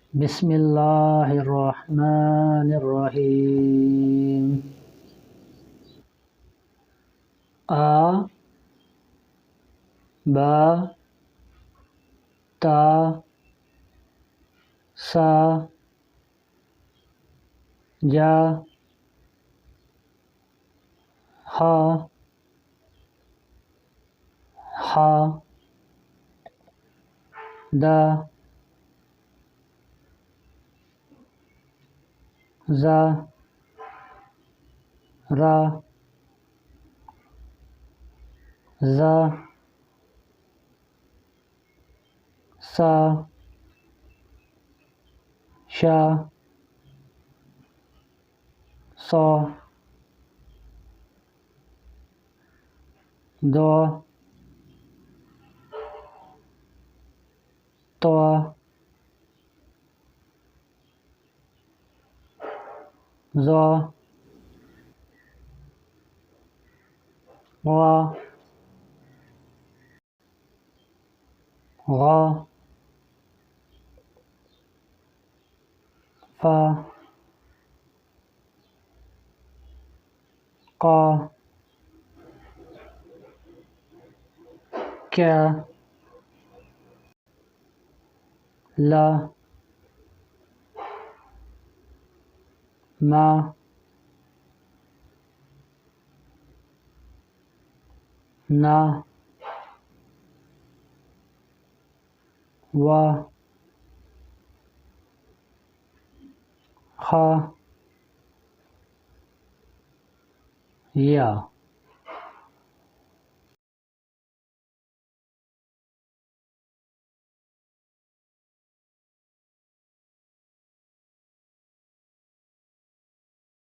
Bismillahirrahmanirrahim. A, ba, ta, sa, ja, ha, ha, da, za, ra, za, sa, sha, so, do, to, zo, wa, gha, fa, qa, ka, la, ma, na, wa, kha, ya.